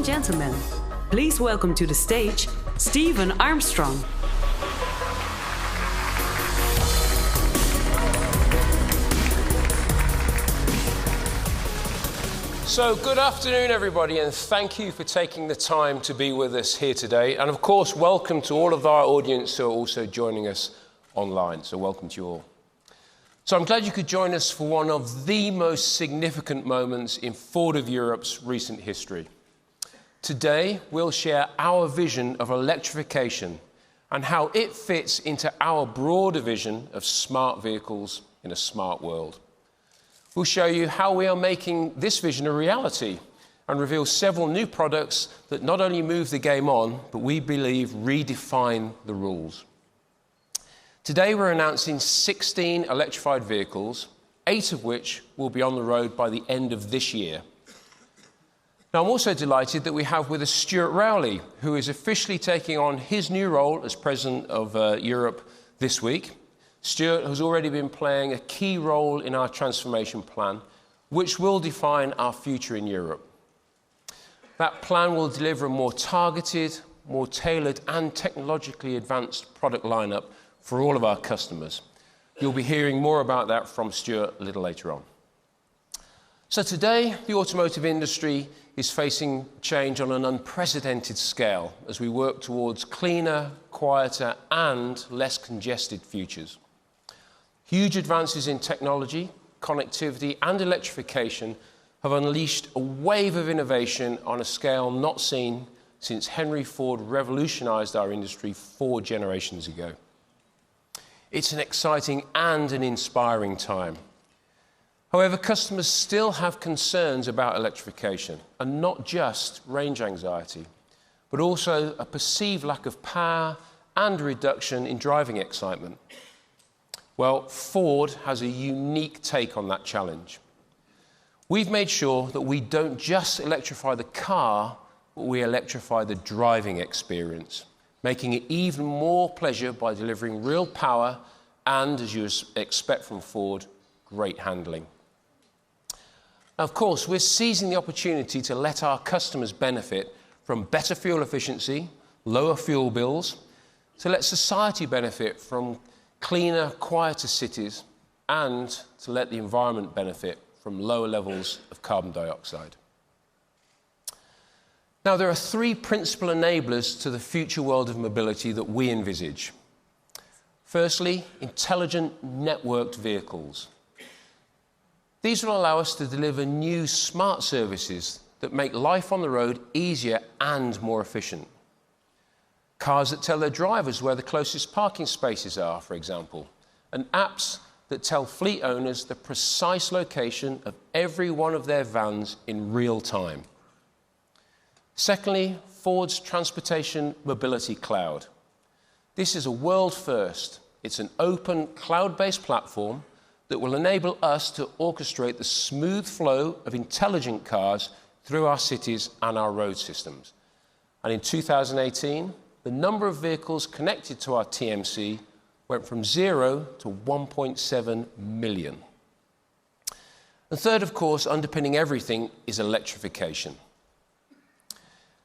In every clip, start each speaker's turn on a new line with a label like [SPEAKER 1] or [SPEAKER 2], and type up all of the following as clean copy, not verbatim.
[SPEAKER 1] and gentlemen, please welcome to the stage Stephen Armstrong.
[SPEAKER 2] So good afternoon, everybody, and thank you for taking the time to be with us here today. And of course, welcome to all of our audience who are also joining us online. So welcome to you all. So I'm glad you could join us for one of the most significant moments in Ford of Europe's recent history. Today, we'll share our vision of electrification and how it fits into our broader vision of smart vehicles in a smart world. We'll show you how we are making this vision a reality and reveal several new products that not only move the game on, but we believe redefine the rules. Today, we're announcing 16 electrified vehicles, 8 of which will be on the road by the end of this year. Now, I'm also delighted that we have with us Stuart Rowley, who is officially taking on his new role as President of Europe this week. Stuart has already been playing a key role in our transformation plan, which will define our future in Europe. That plan will deliver a more targeted, more tailored and technologically advanced product lineup for all of our customers. You'll be hearing more about that from Stuart a little later on. So today, the automotive industry is facing change on an unprecedented scale as we work towards cleaner, quieter and less congested futures. Huge advances in technology, connectivity and electrification have unleashed a wave of innovation on a scale not seen since Henry Ford revolutionized our industry 4 generations ago. It's an exciting and an inspiring time. However, customers still have concerns about electrification, and not just range anxiety, but also a perceived lack of power and a reduction in driving excitement. Well, Ford has a unique take on that challenge. We've made sure that we don't just electrify the car, but we electrify the driving experience, making it even more pleasure by delivering real power and, as you expect from Ford, great handling. Now, of course, we're seizing the opportunity to let our customers benefit from better fuel efficiency, lower fuel bills, to let society benefit from cleaner, quieter cities, and to let the environment benefit from lower levels of carbon dioxide. Now, there are 3 principal enablers to the future world of mobility that we envisage. Firstly, intelligent networked vehicles. These will allow us to deliver new smart services that make life on the road easier and more efficient. Cars that tell their drivers where the closest parking spaces are, for example, and apps that tell fleet owners the precise location of every one of their vans in real time. Secondly, Ford's Transportation Mobility Cloud. This is a world first. It's an open, cloud-based platform that will enable us to orchestrate the smooth flow of intelligent cars through our cities and our road systems. And in 2018, the number of vehicles connected to our TMC went from 0 to 1.7 million. And third, of course, underpinning everything is electrification.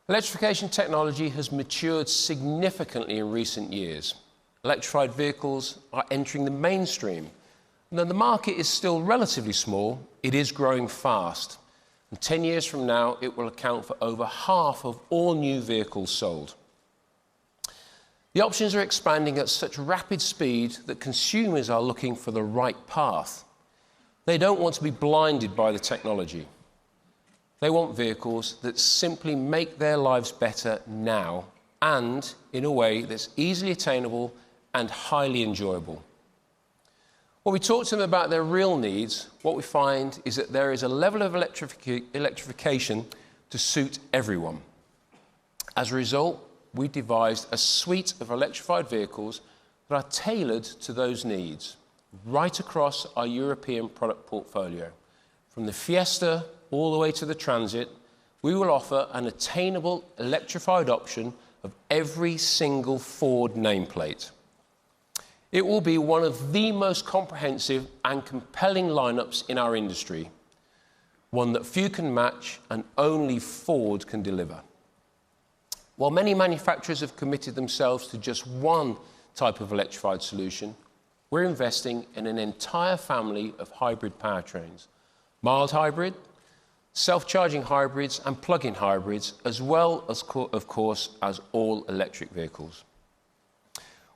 [SPEAKER 2] Electrification technology has matured significantly in recent years. Electrified vehicles are entering the mainstream. And though the market is still relatively small, it is growing fast. And 10 years from now, it will account for over half of all new vehicles sold. The options are expanding at such rapid speed that consumers are looking for the right path. They don't want to be blinded by the technology. They want vehicles that simply make their lives better now and in a way that's easily attainable and highly enjoyable. When we talk to them about their real needs, what we find is that there is a level of electrification to suit everyone. As a result, we devised a suite of electrified vehicles that are tailored to those needs, right across our European product portfolio. From the Fiesta all the way to the Transit, we will offer an attainable electrified option of every single Ford nameplate. It will be one of the most comprehensive and compelling lineups in our industry, one that few can match and only Ford can deliver. While many manufacturers have committed themselves to just one type of electrified solution, we're investing in an entire family of hybrid powertrains, mild hybrid, self-charging hybrids and plug-in hybrids, as well as, of course, as all-electric vehicles.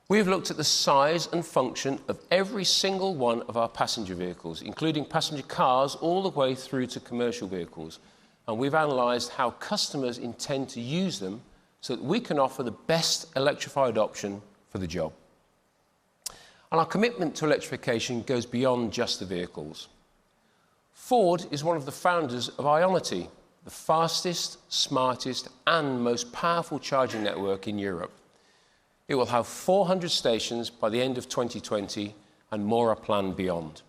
[SPEAKER 2] We've looked at the size and function of every single one of our passenger vehicles, including passenger cars all the way through to commercial vehicles, and we've analysed how customers intend to use them so that we can offer the best electrified option for the job. And our commitment to electrification goes beyond just the vehicles. Ford is one of the founders of Ionity, the fastest, smartest and most powerful charging network in Europe. It will have 400 stations by the end of 2020 and more are planned beyond.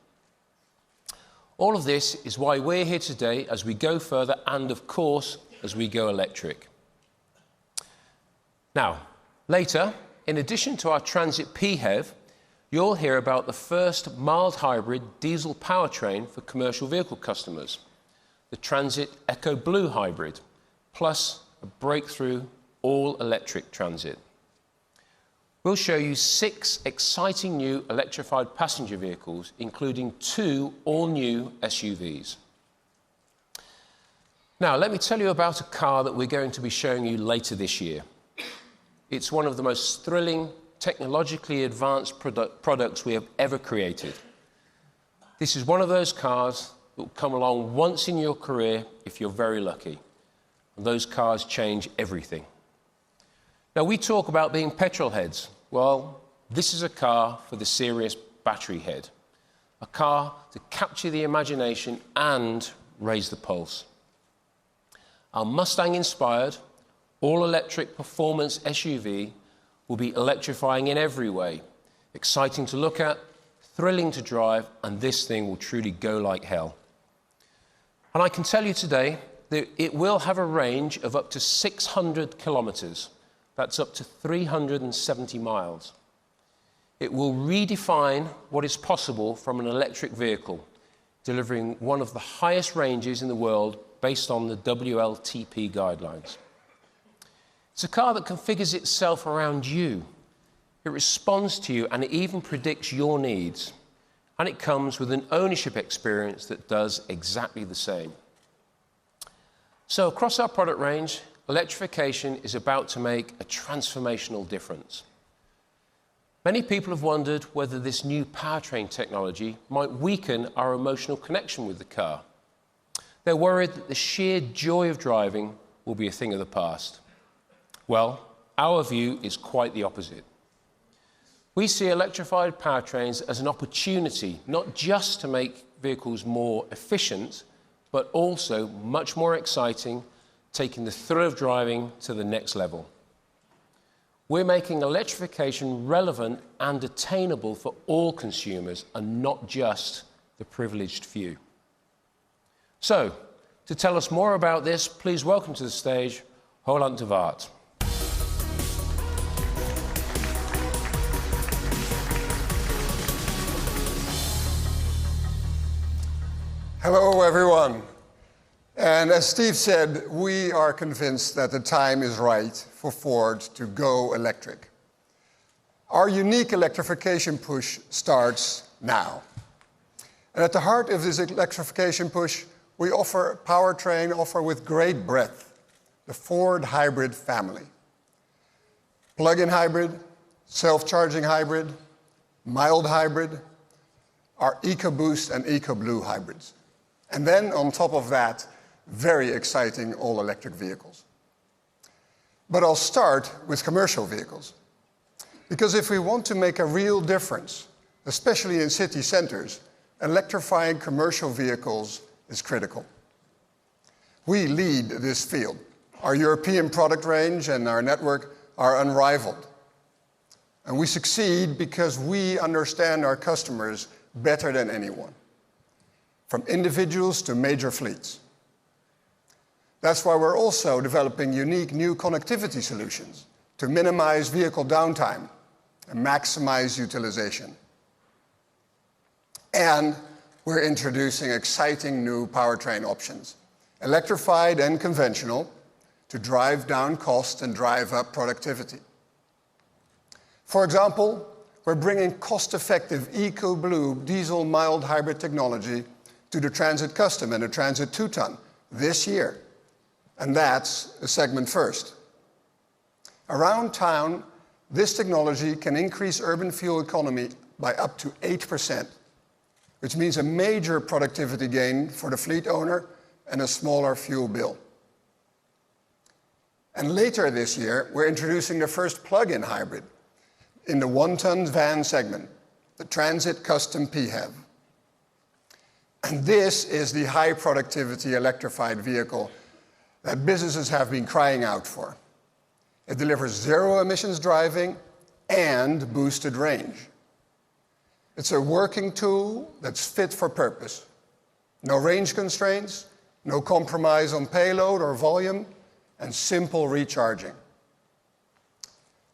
[SPEAKER 2] All of this is why we're here today as we go further and, of course, as we go electric. Now, later, in addition to our Transit PHEV, you'll hear about the first mild hybrid diesel powertrain for commercial vehicle customers, the Transit Ecoboost Hybrid, plus a breakthrough all-electric Transit. We'll show you 6 exciting new electrified passenger vehicles, including 2 all-new SUVs. Now, let me tell you about a car that we're going to be showing you later this year. It's one of the most thrilling, technologically advanced products we have ever created. This is one of those cars that will come along once in your career if you're very lucky. And those cars change everything. Now, we talk about being petrol heads. Well, this is a car for the serious battery head. A car to capture the imagination and raise the pulse. Our Mustang-inspired, all-electric performance SUV will be electrifying in every way. Exciting to look at, thrilling to drive, and this thing will truly go like hell. And I can tell you today that it will have a range of up to 600 kilometers. That's up to 370 miles. It will redefine what is possible from an electric vehicle, delivering one of the highest ranges in the world based on the WLTP guidelines. It's a car that configures itself around you. It responds to you and it even predicts your needs. And it comes with an ownership experience that does exactly the same. So across our product range, electrification is about to make a transformational difference. Many people have wondered whether this new powertrain technology might weaken our emotional connection with the car. They're worried that the sheer joy of driving will be a thing of the past. Well, our view is quite the opposite. We see electrified powertrains as an opportunity not just to make vehicles more efficient, but also much more exciting, taking the thrill of driving to the next level. We're making electrification relevant and attainable for all consumers and not just the privileged few. So, to tell us more about this, please welcome to the stage Roland de Waard.
[SPEAKER 3] Hello, everyone. And as Steve said, we are convinced that the time is right for Ford to go electric. Our unique electrification push starts now. And at the heart of this electrification push, we offer a powertrain with great breadth, the Ford hybrid family. Plug-in hybrid, self-charging hybrid, mild hybrid, our Ecoboost and Ecoboost hybrids. And then on top of that, very exciting all-electric vehicles. But I'll start with commercial vehicles. Because if we want to make a real difference, especially in city centers, electrifying commercial vehicles is critical. We lead this field. Our European product range and our network are unrivaled. And we succeed because we understand our customers better than anyone, from individuals to major fleets. That's why we're also developing unique new connectivity solutions to minimize vehicle downtime and maximize utilization. And we're introducing exciting new powertrain options, electrified and conventional, to drive down costs and drive up productivity. For example, we're bringing cost-effective EcoBlue diesel mild hybrid technology to the Transit Custom and the Transit 2-ton this year. And that's a segment first. Around town, this technology can increase urban fuel economy by up to 8%, which means a major productivity gain for the fleet owner and a smaller fuel bill. And later this year, we're introducing the first plug-in hybrid in the 1-ton van segment, the Transit Custom PHEV. And this is the high productivity electrified vehicle that businesses have been crying out for. It delivers zero emissions driving and boosted range. It's a working tool that's fit for purpose. No range constraints, no compromise on payload or volume, and simple recharging.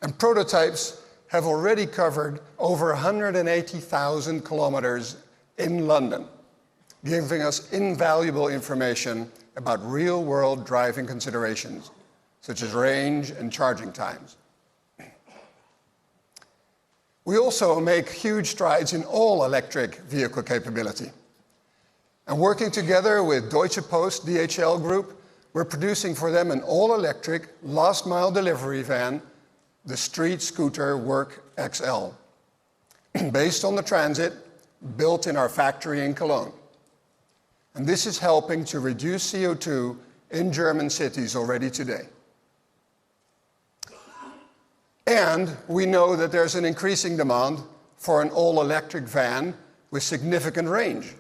[SPEAKER 3] And prototypes have already covered over 180,000 kilometers in London, giving us invaluable information about real-world driving considerations, such as range and charging times. We also make huge strides in all-electric vehicle capability. And working together with Deutsche Post DHL Group, we're producing for them an all-electric last-mile delivery van, the Street Scooter Work XL, based on the Transit, built in our factory in Cologne. And this is helping to reduce CO2 in German cities already today. And we know that there's an increasing demand for an all-electric van with significant range,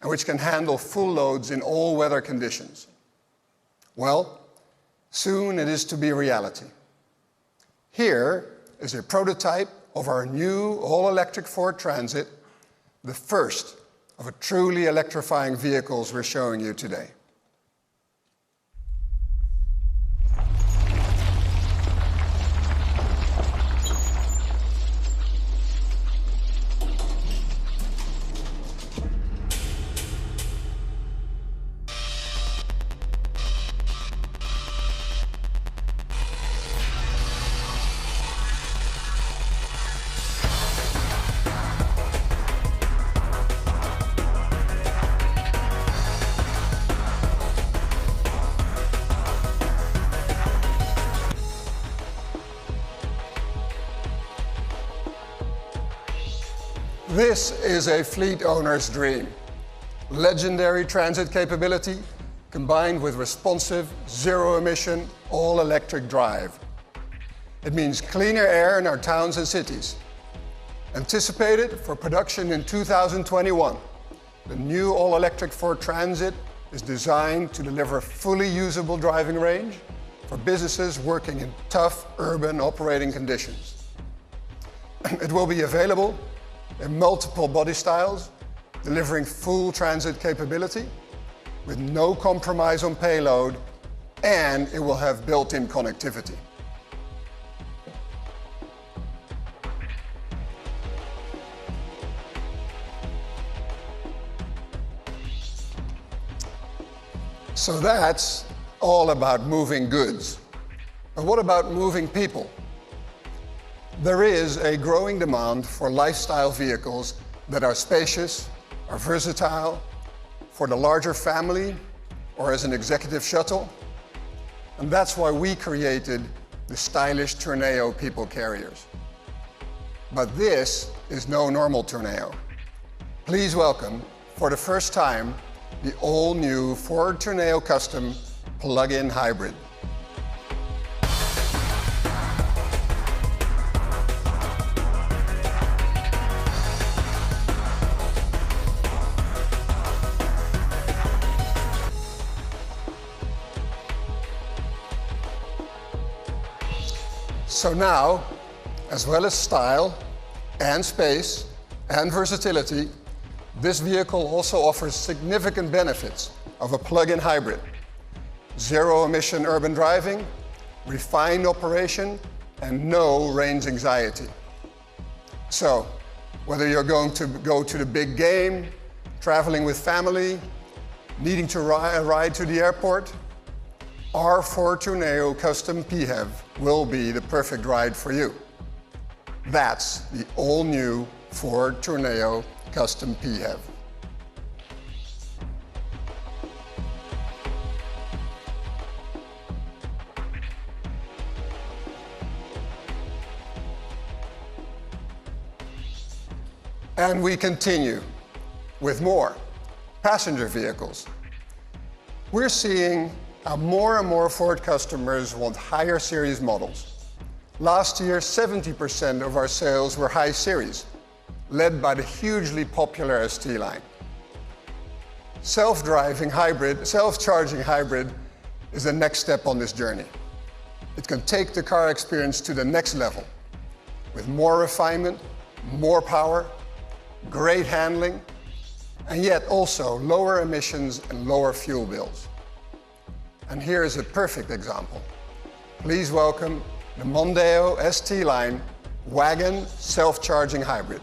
[SPEAKER 3] and which can handle full loads in all weather conditions. Well, soon it is to be a reality. Here is a prototype of our new all-electric Ford Transit, the first of a truly electrifying vehicles we're showing you today. This is a fleet owner's dream. Legendary transit capability combined with responsive, zero-emission, all-electric drive. It means cleaner air in our towns and cities. Anticipated for production in 2021, the new all-electric Ford Transit is designed to deliver fully usable driving range for businesses working in tough urban operating conditions. It will be available in multiple body styles, delivering full transit capability with no compromise on payload, and it will have built-in connectivity. So that's all about moving goods. But what about moving people? There is a growing demand for lifestyle vehicles that are spacious, are versatile, for the larger family, or as an executive shuttle. And that's why we created the stylish Tourneo people carriers. But this is no normal Tourneo. Please welcome, for the first time, the all-new Ford Tourneo Custom plug-in hybrid. So now, as well as style and space and versatility, this vehicle also offers significant benefits of a plug-in hybrid. Zero-emission urban driving, refined operation, and no range anxiety. So, whether you're going to go to the big game, traveling with family, needing to ride to the airport, our Ford Tourneo Custom PHEV will be the perfect ride for you. That's the all-new Ford Tourneo Custom PHEV. And we continue with more passenger vehicles. We're seeing more and more Ford customers want higher series models. Last year, 70% of our sales were high series, led by the hugely popular ST line. Self-charging hybrid is the next step on this journey. It can take the car experience to the next level with more refinement, more power, great handling, and yet also lower emissions and lower fuel bills. And here is a perfect example. Please welcome the Mondeo ST line Wagon self-charging hybrid.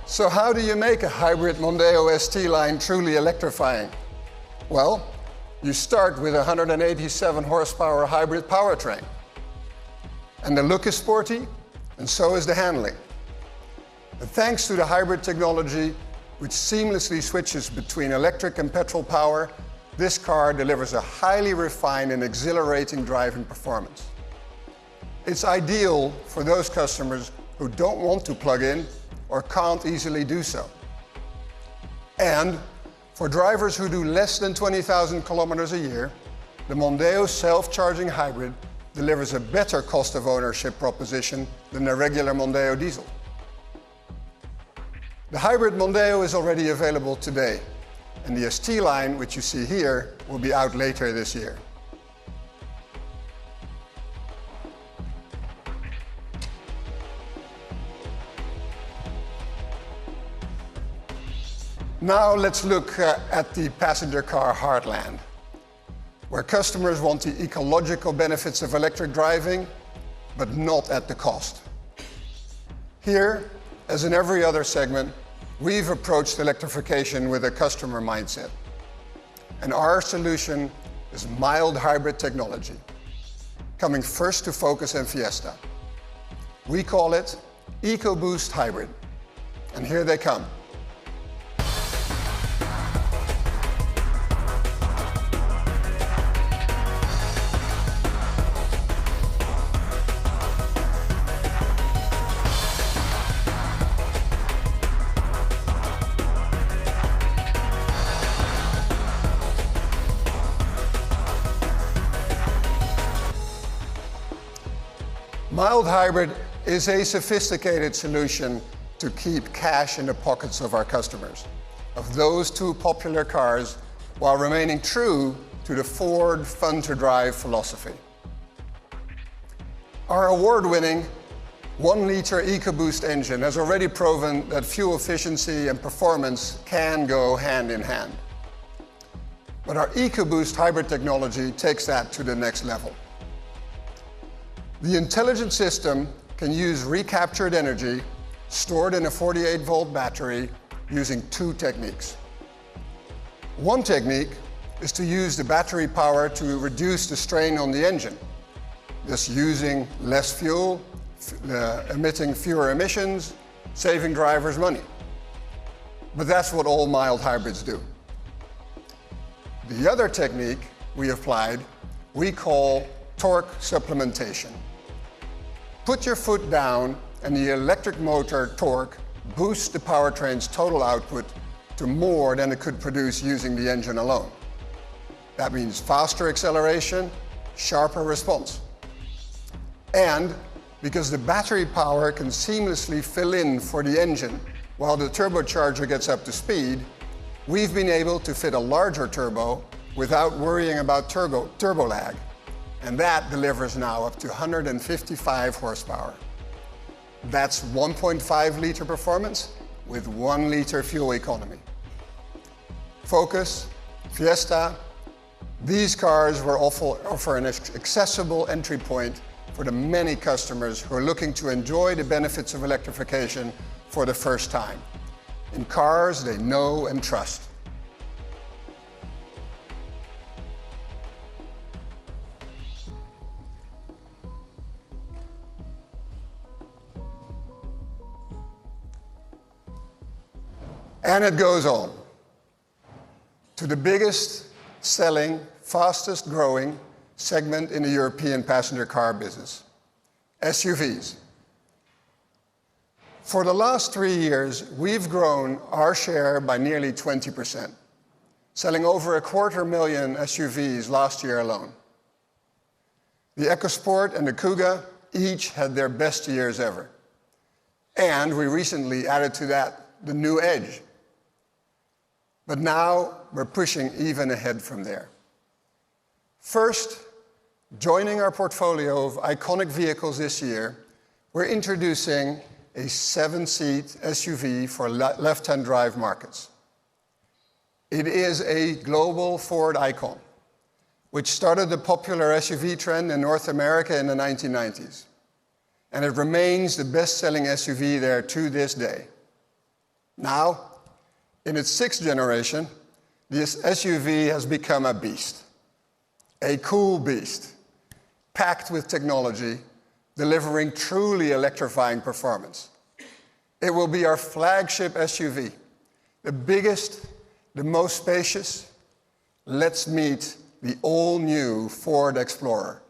[SPEAKER 3] So how do you make a hybrid Mondeo ST line truly electrifying? Well, you start with a 187 horsepower hybrid powertrain. And the look is sporty, and so is the handling. And thanks to the hybrid technology, which seamlessly switches between electric and petrol power, this car delivers a highly refined and exhilarating driving performance. It's ideal for those customers who don't want to plug in or can't easily do so. And for drivers who do less than 20,000 kilometers a year, the Mondeo self-charging hybrid delivers a better cost of ownership proposition than the regular Mondeo diesel. The hybrid Mondeo is already available today, and the ST line, which you see here, will be out later this year. Now let's look at the passenger car heartland, where customers want the ecological benefits of electric driving, but not at the cost. Here, as in every other segment, we've approached electrification with a customer mindset. And our solution is mild hybrid technology, coming first to Focus and Fiesta. We call it Ecoboost Hybrid. And here they come. Mild hybrid is a sophisticated solution to keep cash in the pockets of our customers, of those two popular cars, while remaining true to the Ford fun-to-drive philosophy. Our award-winning 1-liter EcoBoost engine has already proven that fuel efficiency and performance can go hand in hand. But our EcoBoost hybrid technology takes that to the next level. The intelligent system can use recaptured energy stored in a 48-volt battery using two techniques. One technique is to use the battery power to reduce the strain on the engine, thus using less fuel, emitting fewer emissions, saving drivers money. But that's what all mild hybrids do. The other technique we applied, we call torque supplementation. Put your foot down and the electric motor torque boosts the powertrain's total output to more than it could produce using the engine alone. That means faster acceleration, sharper response. And because the battery power can seamlessly fill in for the engine while the turbocharger gets up to speed, we've been able to fit a larger turbo without worrying about turbo lag. And that delivers now up to 155 horsepower. That's 1.5 liter performance with 1 liter fuel economy. Focus, Fiesta, These cars will offer an accessible entry point for the many customers who are looking to enjoy the benefits of electrification for the first time, in cars they know and trust. And it goes on to the biggest selling, fastest growing segment in the European passenger car business, SUVs. For the last 3 years, we've grown our share by nearly 20%, selling over 250,000 SUVs last year alone. The EcoSport and the Kuga each had their best years ever. And we recently added to that the new Edge. But now we're pushing even ahead from there. First, joining our portfolio of iconic vehicles this year, we're introducing a 7-seat SUV for left-hand drive markets. It is a global Ford icon, which started the popular SUV trend in North America in the 1990s. And it remains the best-selling SUV there to this day. Now, in its 6th generation, this SUV has become a beast. A cool beast, packed with technology, delivering truly electrifying performance. It will be our flagship SUV, the biggest, the most spacious. Let's meet the all-new Ford Explorer.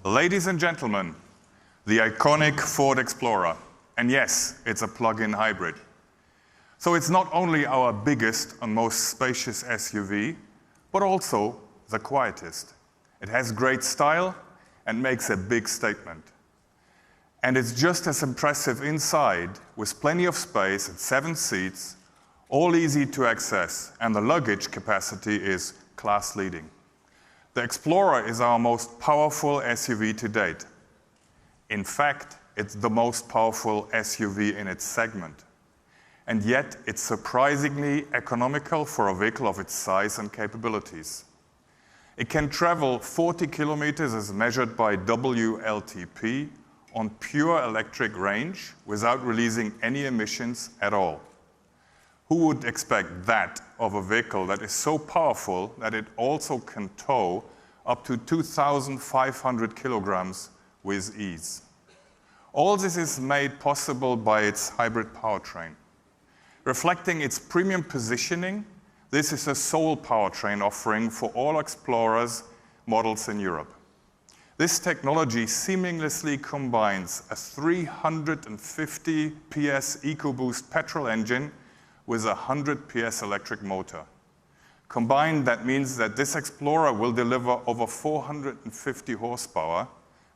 [SPEAKER 4] Ladies and gentlemen, the iconic Ford Explorer. And yes, it's a plug-in hybrid. So it's not only our biggest and most spacious SUV, but also the quietest. It has great style and makes a big statement. And it's just as impressive inside, with plenty of space and 7 seats, all easy to access, and the luggage capacity is class-leading. The Explorer is our most powerful SUV to date. In fact, it's the most powerful SUV in its segment. And yet, it's surprisingly economical for a vehicle of its size and capabilities. It can travel 40 kilometers as measured by WLTP on pure electric range without releasing any emissions at all. Who would expect that of a vehicle that is so powerful that it also can tow up to 2,500 kilograms with ease? All this is made possible by its hybrid powertrain. Reflecting its premium positioning, this is a sole powertrain offering for all Explorers models in Europe. This technology seamlessly combines a 350 PS Ecoboost petrol engine with a 100 PS electric motor. Combined, that means that this Explorer will deliver over 450 horsepower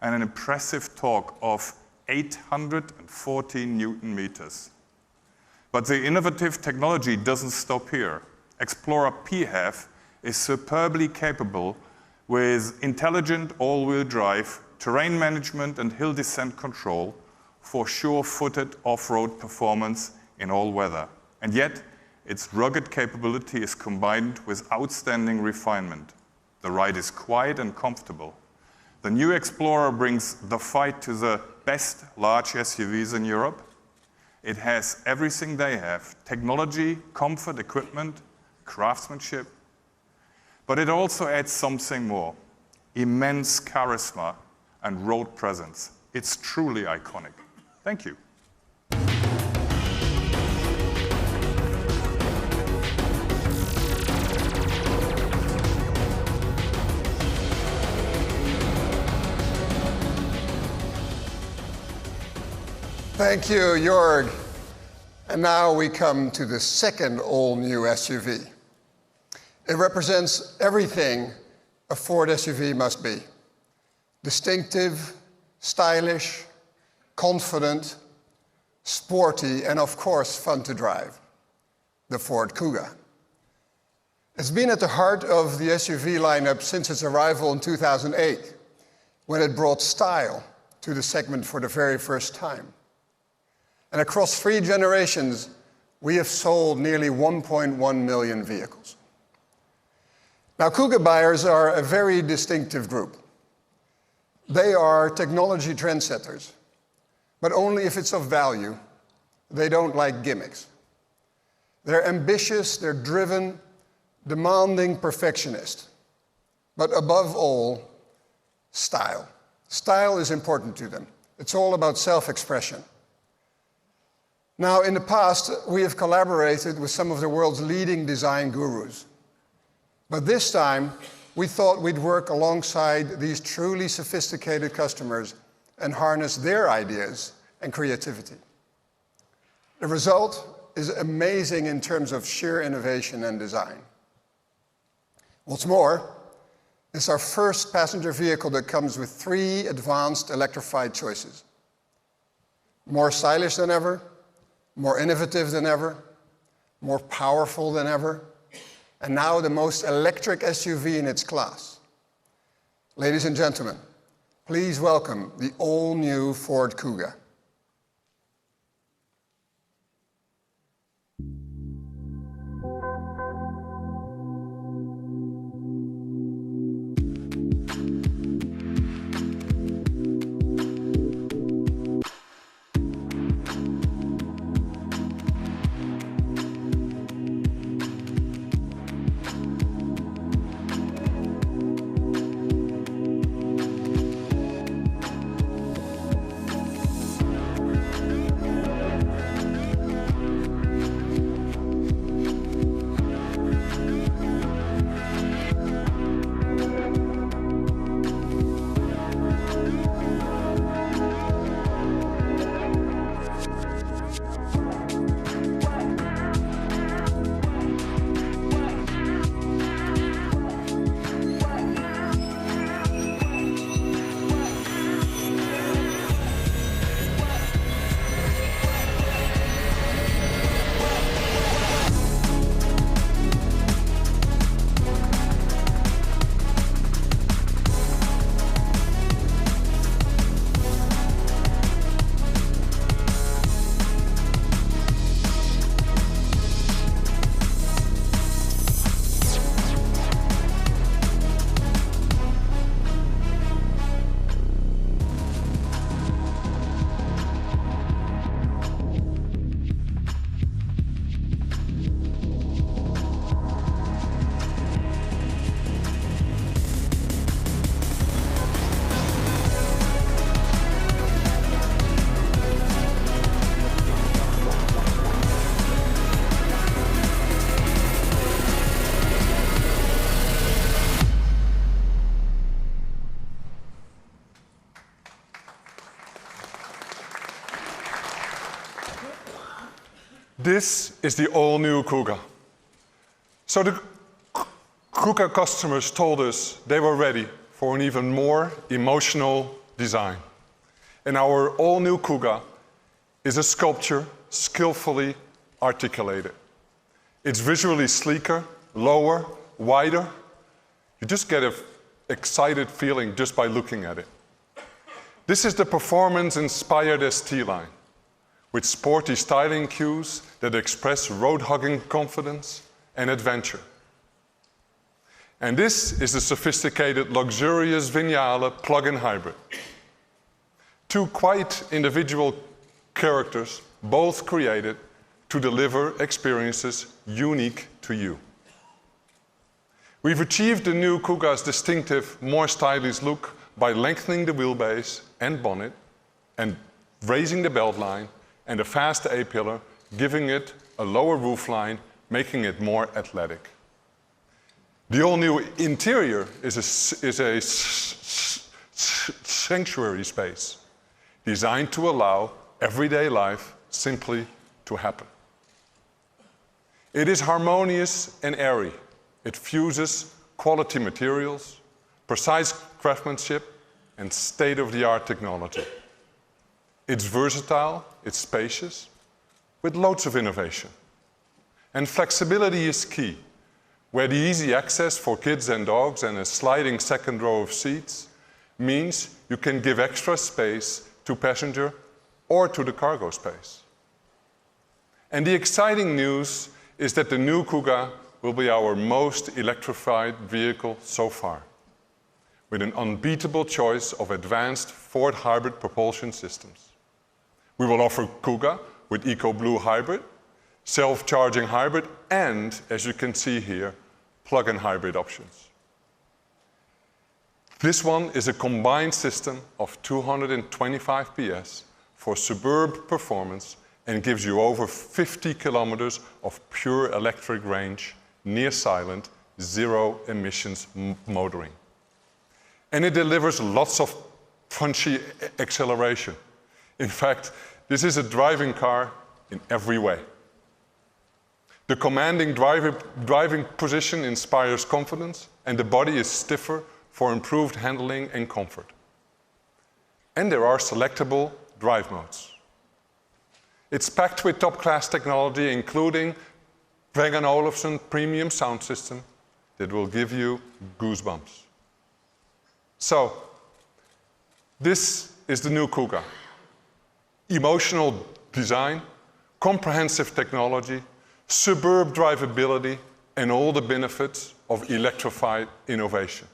[SPEAKER 4] and an impressive torque of 814 Newton meters. But the innovative technology doesn't stop here. Explorer PHEV is superbly capable with intelligent all-wheel drive, terrain management, and hill descent control for sure-footed off-road performance in all weather. And yet, its rugged capability is combined with outstanding refinement. The ride is quiet and comfortable. The new Explorer brings the fight to the best large SUVs in Europe. It has everything they have: technology, comfort, equipment, craftsmanship. But it also adds something more: immense charisma and road presence. It's truly iconic. Thank you.
[SPEAKER 3] Thank you, Jörg. And now we come to the second all-new SUV. It represents everything a Ford SUV must be: distinctive, stylish, confident, sporty, and of course, fun to drive. The Ford Kuga. It's been at the heart of the SUV lineup since its arrival in 2008, when it brought style to the segment for the very first time. And across 3 generations, we have sold nearly 1.1 million vehicles. Now, Kuga buyers are a very distinctive group. They are technology trendsetters, but only if it's of value. They don't like gimmicks. They're ambitious, they're driven, demanding perfectionists. But above all, style. Style is important to them. It's all about self-expression. Now, in the past, we have collaborated with some of the world's leading design gurus. But this time, we thought we'd work alongside these truly sophisticated customers and harness their ideas and creativity. The result is amazing in terms of sheer innovation and design. What's more, it's our first passenger vehicle that comes with 3 advanced electrified choices. More stylish than ever, more innovative than ever, more powerful than ever, and now the most electric SUV in its class. Ladies and gentlemen, please welcome the all-new Ford Kuga.
[SPEAKER 5] This is the all-new Kuga. So the Kuga customers told us they were ready for an even more emotional design. And our all-new Kuga is a sculpture skillfully articulated. It's visually sleeker, lower, wider. You just get an excited feeling just by looking at it. This is the performance-inspired ST line, with sporty styling cues that express road-hugging confidence and adventure. And this is the sophisticated, luxurious Vignale plug-in hybrid. Two quite individual characters, both created to deliver experiences unique to you. We've achieved the new Kuga's distinctive, more stylish look by lengthening the wheelbase and bonnet and raising the belt line and a fast A-pillar, giving it a lower roofline, making it more athletic. The all-new interior is a sanctuary space designed to allow everyday life simply to happen. It is harmonious and airy. It fuses quality materials, precise craftsmanship, and state-of-the-art technology. It's versatile, it's spacious, with loads of innovation. And flexibility is key, where the easy access for kids and dogs and a sliding second row of seats means you can give extra space to passenger or to the cargo space. And the exciting news is that the new Kuga will be our most electrified vehicle so far, with an unbeatable choice of advanced Ford hybrid propulsion systems. We will offer Kuga with Ecoboost Hybrid, self-charging hybrid, and, as you can see here, plug-in hybrid options. This one is a combined system of 225 PS for suburban performance and gives you over 50 kilometers of pure electric range, near silent, zero emissions motoring. And it delivers lots of punchy acceleration. In fact, this is a driving car in every way. The commanding driving position inspires confidence, and the body is stiffer for improved handling and comfort. And there are selectable drive modes. It's packed with top-class technology, including Bang & Olufsen premium sound system that will give you goosebumps. So, this is the new Kuga. Emotional design, comprehensive technology, superb drivability, and all the benefits of electrified innovation.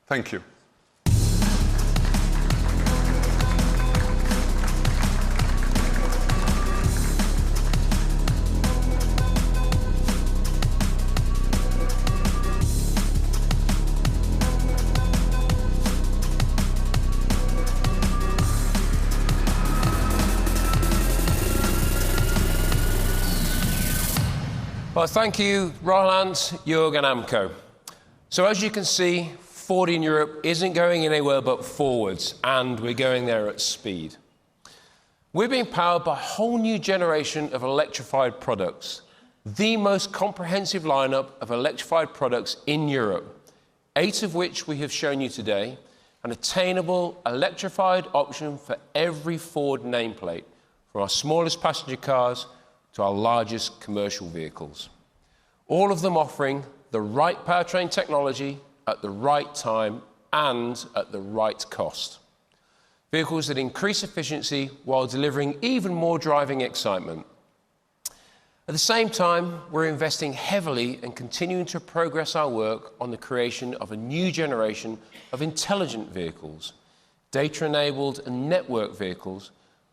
[SPEAKER 5] Thank you.
[SPEAKER 2] Well, thank you, Roland, Jörg, and Amco. So as you can see, Ford in Europe isn't going anywhere but forwards, and we're going there at speed. We're being powered by a whole new generation of electrified products, the most comprehensive lineup of electrified products in Europe, 8 of which we have shown you today, an attainable electrified option for every Ford nameplate, from our smallest passenger cars to our largest commercial vehicles. All of them offering the right powertrain technology at the right time and at the right cost. Vehicles that increase efficiency while delivering even more driving excitement. At the same time, we're investing heavily and continuing to progress our work on the creation of a new generation of intelligent vehicles, data-enabled and network vehicles,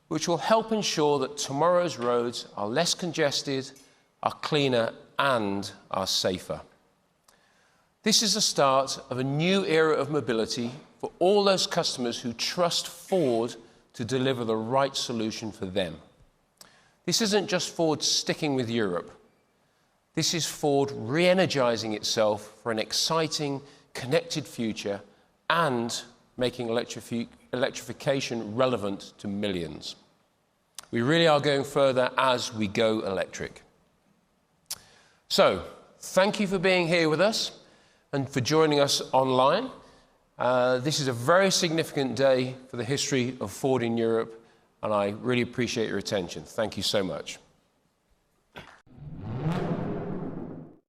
[SPEAKER 2] which will help ensure that tomorrow's roads are less congested, are cleaner, and are safer. This is the start of a new era of mobility for all those customers who trust Ford to deliver the right solution for them. This isn't just Ford sticking with Europe. This is Ford re-energizing itself for an exciting, connected future and making electrification relevant to millions. We really are going further as we go electric. So, thank you for being here with us and for joining us online. This is a very significant day for the history of Ford in Europe, and I really appreciate your attention. Thank you so much.